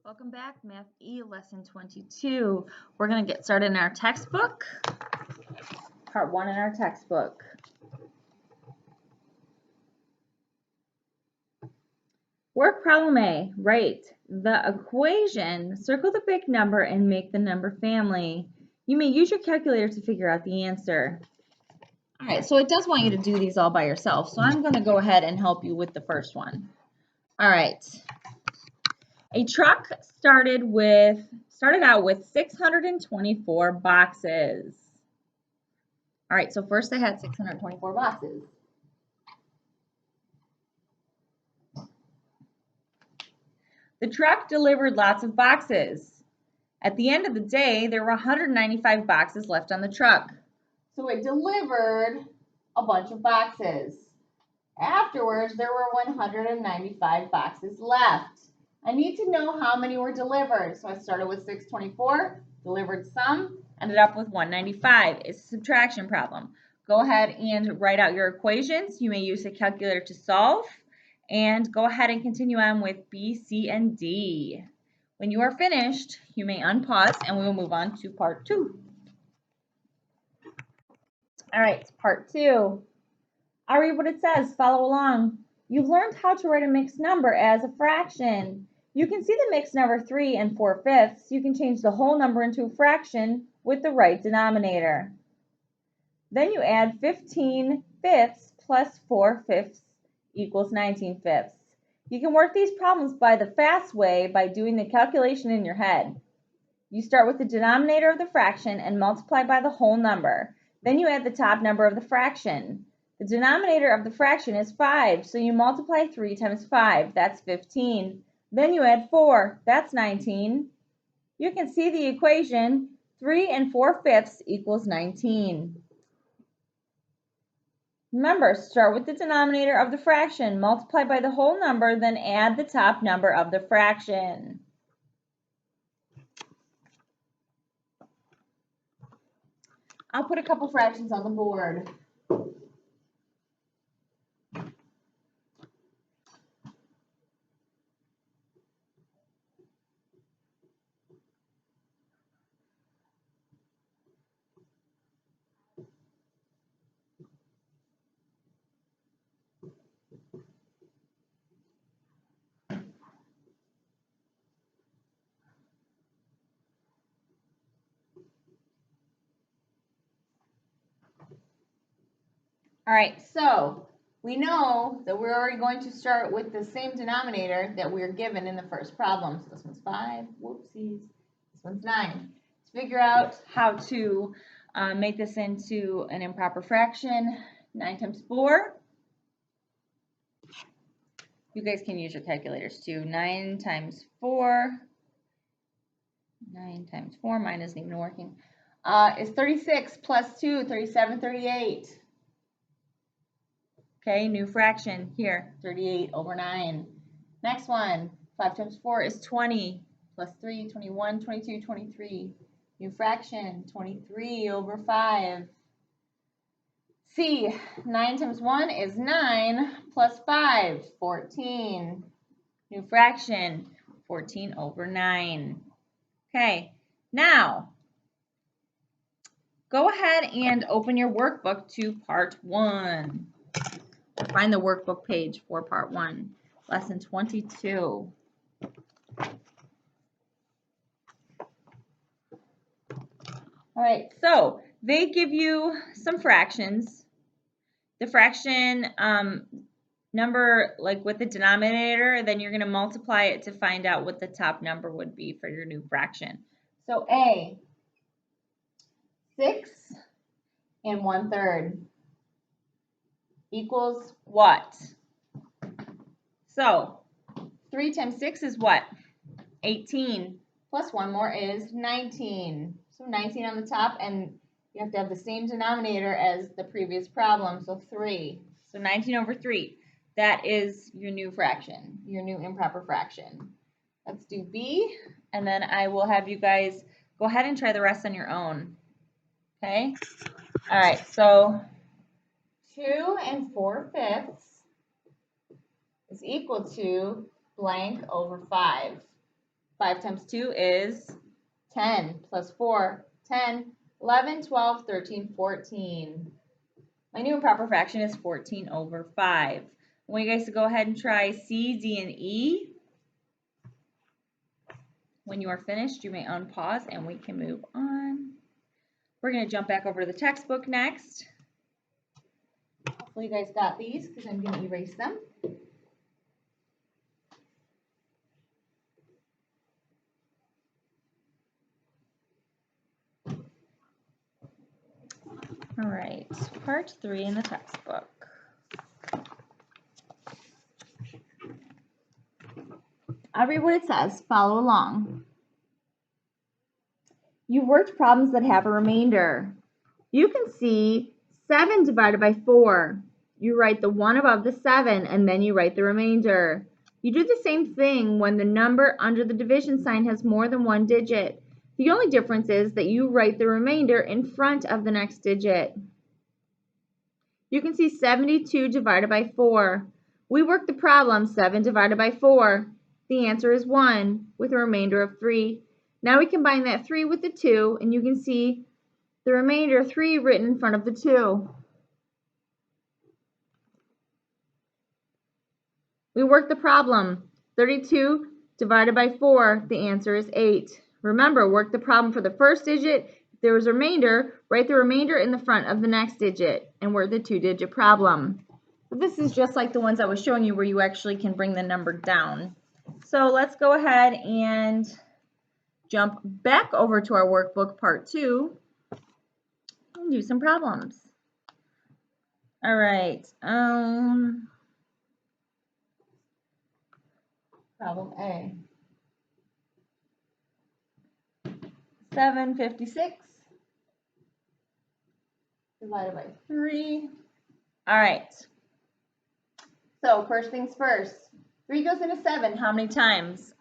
Welcome back, Math E, Lesson 22. We're going to get started in our textbook, Part 1 in our textbook. Work problem A. Write the equation, circle the big number, and make the number family. You may use your calculator to figure out the answer. All right, so it does want you to do these all by yourself, so I'm going to go ahead and help you with the first one. All right. A truck started out with 624 boxes. All right, so first they had 624 boxes. The truck delivered lots of boxes. At the end of the day, there were 195 boxes left on the truck. So it delivered a bunch of boxes. Afterwards, there were 195 boxes left. I need to know how many were delivered. So I started with 624, delivered some, ended up with 195. It's a subtraction problem. Go ahead and write out your equations. You may use a calculator to solve. And go ahead and continue on with B, C, and D. When you are finished, you may unpause and we will move on to part 2. All right, part 2. I'll read what it says. Follow along. You've learned how to write a mixed number as a fraction. You can see the mixed number 3 and 4/5. You can change the whole number into a fraction with the right denominator. Then you add 15/5 plus 4/5 equals 19/5. You can work these problems by the fast way by doing the calculation in your head. You start with the denominator of the fraction and multiply by the whole number. Then you add the top number of the fraction. The denominator of the fraction is 5, so you multiply 3 times 5, that's 15. Then you add 4, that's 19. You can see the equation, 3 and 4/5 equals 19. Remember, start with the denominator of the fraction, multiply by the whole number, then add the top number of the fraction. I'll put a couple fractions on the board. All right, so we know that we're already going to start with the same denominator that we were given in the first problem. So this one's 5, whoopsies, this one's 9. Let's figure out how to make this into an improper fraction. 9 times 4. You guys can use your calculators too. 9 times 4. 9 times 4, mine isn't even working, is 36 plus 2, 37, 38. Okay, new fraction here, 38 over 9. Next one, 5 times 4 is 20, plus 3, 21, 22, 23. New fraction, 23 over 5. C, 9 times 1 is 9, plus 5, 14. New fraction, 14 over 9. Okay, now, go ahead and open your workbook to part 1. Find the workbook page for part 1, lesson 22. All right, so they give you some fractions. The fraction number, like with the denominator, then you're going to multiply it to find out what the top number would be for your new fraction. So A, 6 and 1/3. Equals what? So 3 times 6 is what? 18. Plus 1 more is 19. So 19 on the top, and you have to have the same denominator as the previous problem, so 3. So 19 over 3. That is your new fraction, your new improper fraction. Let's do B, and then I will have you guys go ahead and try the rest on your own. Okay? All right, so 2 and 4/5 is equal to blank over 5. 5 times 2 is 10 plus 4, 10, 11, 12, 13, 14. My new improper fraction is 14 over 5. I want you guys to go ahead and try C, D, and E. When you are finished, you may unpause and we can move on. We're going to jump back over to the textbook next. Hopefully you guys got these because I'm going to erase them. All right, part 3 in the textbook. I'll read what it says. Follow along. You've worked problems that have a remainder. You can see 7 divided by 4. You write the 1 above the 7 and then you write the remainder. You do the same thing when the number under the division sign has more than one digit. The only difference is that you write the remainder in front of the next digit. You can see 72 divided by 4. We work the problem 7 divided by 4. The answer is 1 with a remainder of 3. Now we combine that 3 with the 2 and you can see the remainder 3 written in front of the 2. We work the problem 32 divided by 4. The answer is 8. Remember, work the problem for the first digit. If there was a remainder, write the remainder in the front of the next digit and work the 2-digit problem. So this is just like the ones I was showing you where you actually can bring the number down. So let's go ahead and jump back over to our workbook part 2 and do some problems. All right. Problem A. 756 divided by 3. All right. So first things first. 3 goes into 7 how many times?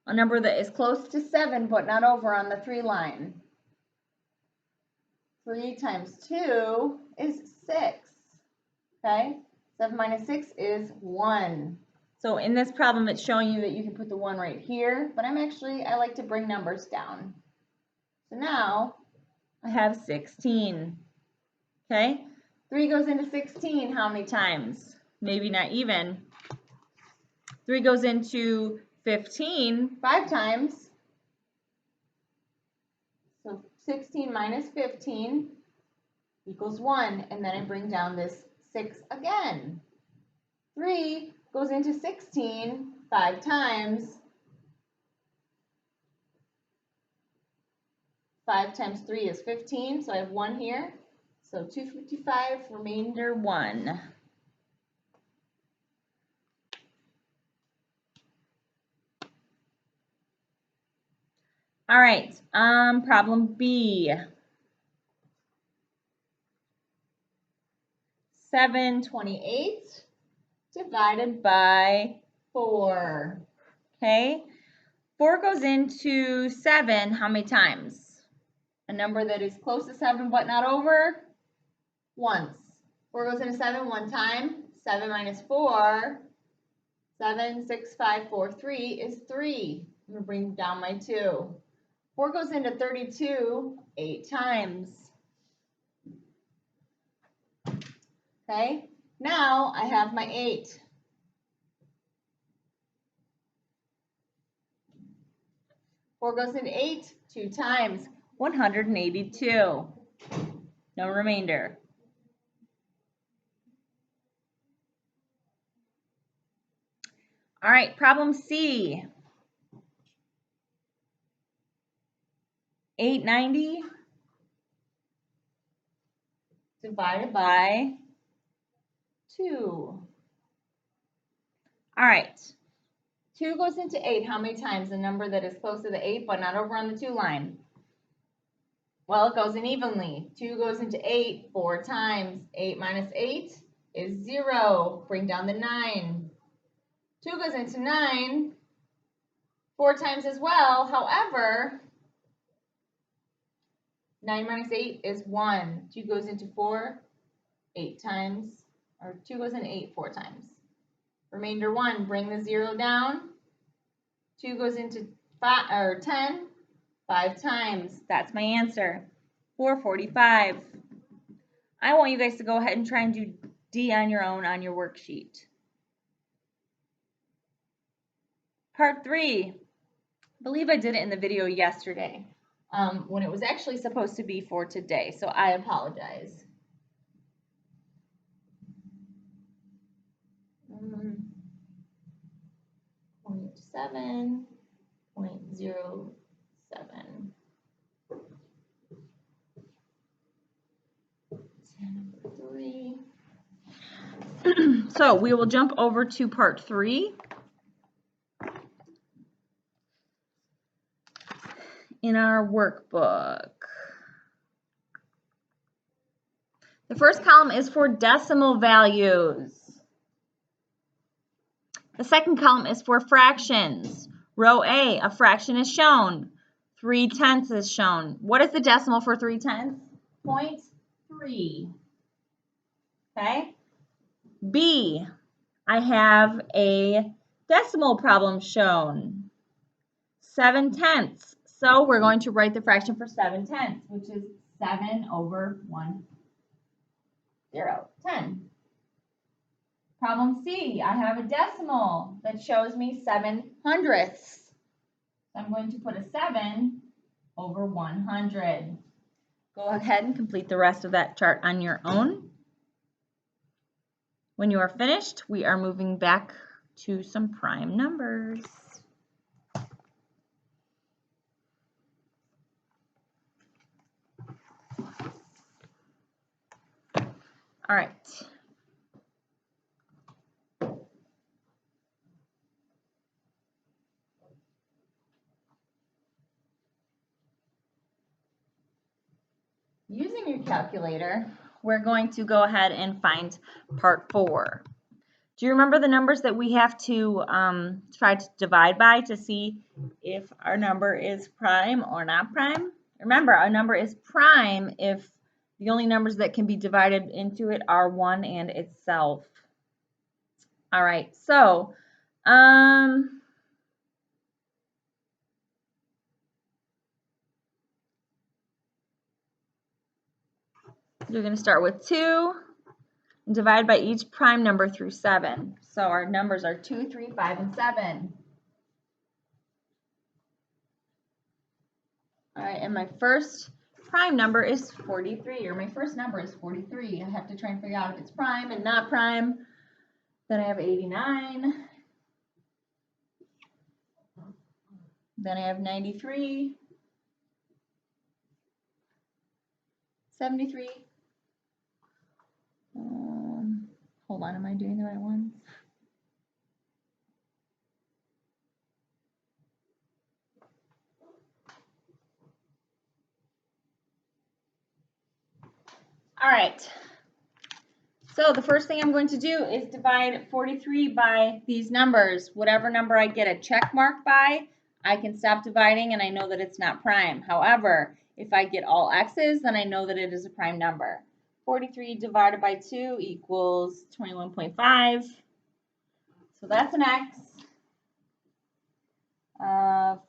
A number that is close to 7 but not over on the 3 line. 3 times 2 is 6. Okay? 7 minus 6 is 1. So in this problem, it's showing you that you can put the 1 right here, but I like to bring numbers down. So now I have 16. Okay? 3 goes into 16 how many times? Maybe not even. 3 goes into 15 5 times. So 16 minus 15 equals 1. And then I bring down this 6 again. 3 goes into 16 5 times. 5 times 3 is 15, so I have 1 here. So 255, remainder 1. All right, problem B. 728 divided by 4. Okay, 4 goes into 7 how many times? A number that is close to 7 but not over? Once. 4 goes into 7 one time. 7 minus 4. 7, 6, 5, 4, 3 is 3. I'm going to bring down my 2. 4 goes into 32 8 times. Okay, now I have my 8. 4 goes into 8 2 times. 182. No remainder. All right, problem C. 890 divided by 2. All right. 2 goes into 8 how many times? A number that is close to the 8 but not over on the 2 line. Well, it goes in evenly. 2 goes into 8 4 times. 8 minus 8 is 0. Bring down the 9. 2 goes into 9 4 times as well. However, 9 minus 8 is 1. 2 goes into 4 8 times. Or 2 goes into 8 4 times. Remainder 1. Bring the 0 down. 2 goes into 10 5 times. That's my answer. 445. I want you guys to go ahead and try and do D on your own on your worksheet. Part 3. I believe I did it in the video yesterday when it was actually supposed to be for today, so I apologize. 0.7, 0.07. Number 3. So we will jump over to part 3. In our workbook. The first column is for decimal values. The second column is for fractions. Row A, a fraction is shown. 3/10 is shown. What is the decimal for 3/10? 0.3. Okay. B, I have a decimal problem shown. 7/10. So we're going to write the fraction for 7/10, which is 7 over 1, 0, 10. Problem C, I have a decimal that shows me 7/100. So I'm going to put a 7 over 100. Go ahead and complete the rest of that chart on your own. When you are finished, we are moving back to some prime numbers. All right. Using your calculator, we're going to go ahead and find part 4. Do you remember the numbers that we have to try to divide by to see if our number is prime or not prime? Remember, our number is prime if the only numbers that can be divided into it are 1 and itself. All right, so you're going to start with 2 and divide by each prime number through 7. So our numbers are 2, 3, 5, and 7. All right, and my first prime number is 43, or my first number is 43. I have to try and figure out if it's prime and not prime. Then I have 89. Then I have 93. 73. Hold on, am I doing the right ones? All right. So the first thing I'm going to do is divide 43 by these numbers. Whatever number I get a check mark by, I can stop dividing and I know that it's not prime. However, if I get all x's, then I know that it is a prime number. 43 divided by 2 equals 21.5. So that's an x.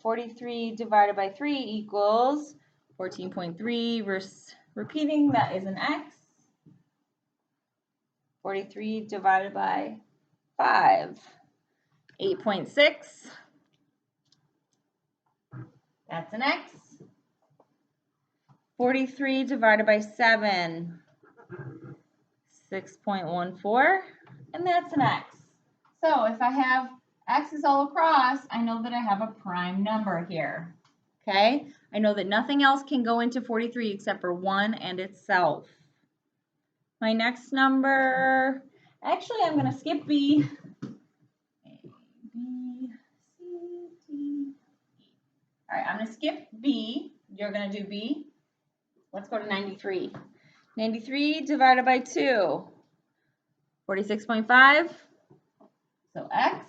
43 divided by 3 equals 14.3. Repeating, that is an x. 43 divided by 5, 8.6. That's an x. 43 divided by 7, 6.14. And that's an x. So if I have x's all across, I know that I have a prime number here. Okay? I know that nothing else can go into 43 except for 1 and itself. My next number, actually I'm going to skip B. A, B, C, D, E. All right, I'm going to skip B. You're going to do B. Let's go to 93. 93 divided by 2, 46.5. So x.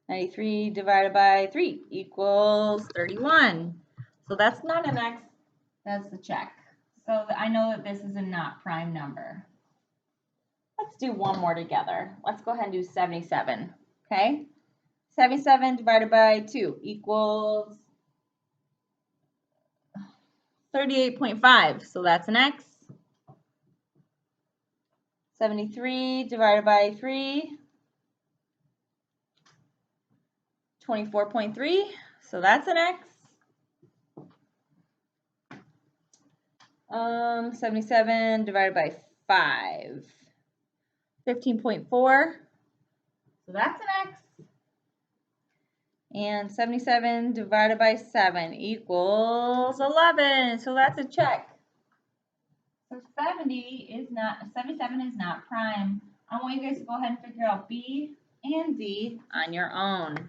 93 divided by 3 equals 31. So that's not an x, that's the check. So I know that this is a not prime number. Let's do one more together. Let's go ahead and do 77, okay? 77 divided by 2 equals 38.5. So that's an X. 73 divided by 3, 24.3. So that's an X. 77 divided by 5, 15.4. So that's an X. And 77 divided by 7 equals 11. So that's a check. So 77 is not prime. I want you guys to go ahead and figure out B and D on your own.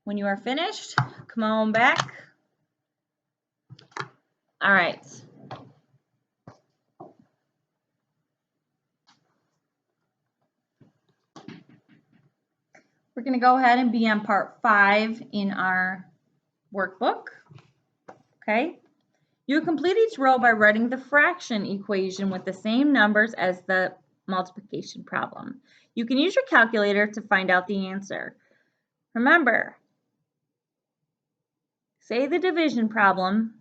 When you are finished, come on back. All right. We're going to go ahead and be on part 5 in our workbook. Okay. You complete each row by writing the fraction equation with the same numbers as the multiplication problem. You can use your calculator to find out the answer. Remember, say the division problem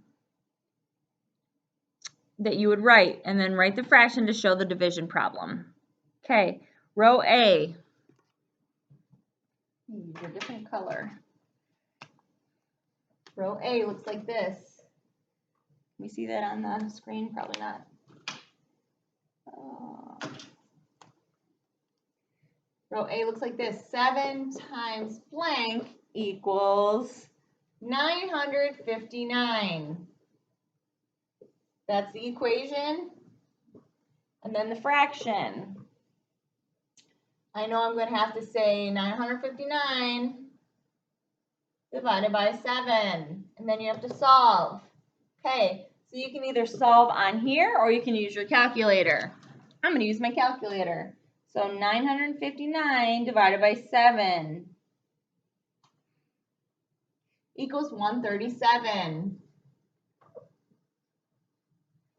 that you would write, and then write the fraction to show the division problem. Okay, row A. Use a different color. Row A looks like this. Can we see that on the screen? Probably not. Row A looks like this. 7 times blank equals 959. That's the equation. And then the fraction. I know I'm going to have to say 959 divided by 7. And then you have to solve. Okay, so you can either solve on here or you can use your calculator. I'm going to use my calculator. So 959 divided by 7 equals 137.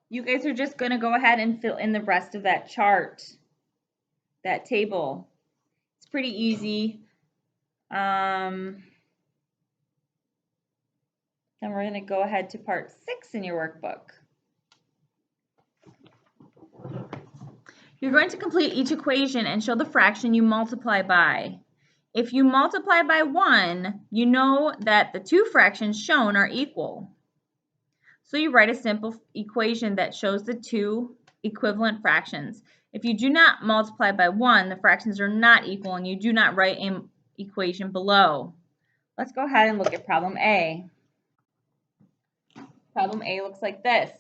You guys are just going to go ahead and fill in the rest of that chart, that table. It's pretty easy. Then we're going to go ahead to part 6 in your workbook. You're going to complete each equation and show the fraction you multiply by. If you multiply by 1, you know that the two fractions shown are equal. So you write a simple equation that shows the two equivalent fractions. If you do not multiply by 1, the fractions are not equal and you do not write an equation below. Let's go ahead and look at problem A. Problem A looks like this.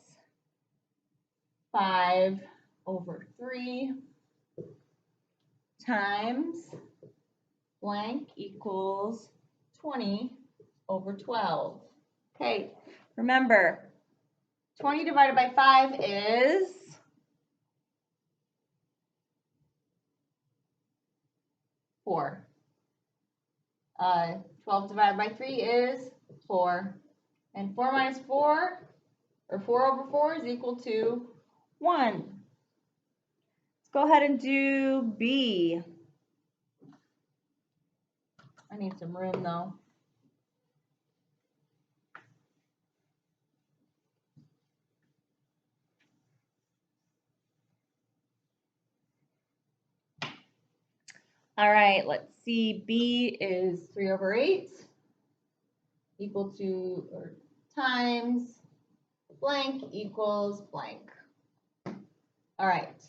5 over 3 times blank equals 20 over 12. Okay, remember, 20 divided by 5 is 4. 12 divided by 3 is 4. And 4 minus 4, or 4 over 4 is equal to 1. Let's go ahead and do B. I need some room though. All right, let's see. B is 3 over 8 equal to, or times blank equals blank. All right.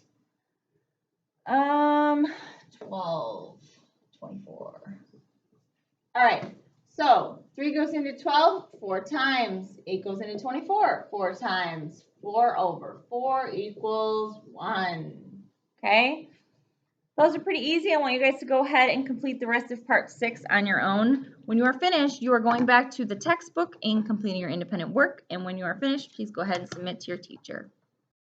12, 24. All right, so 3 goes into 12 4 times. 8 goes into 24 4 times. 4 over 4 equals 1. Okay, those are pretty easy. I want you guys to go ahead and complete the rest of part 6 on your own. When you are finished, you are going back to the textbook and completing your independent work. And when you are finished, please go ahead and submit to your teacher.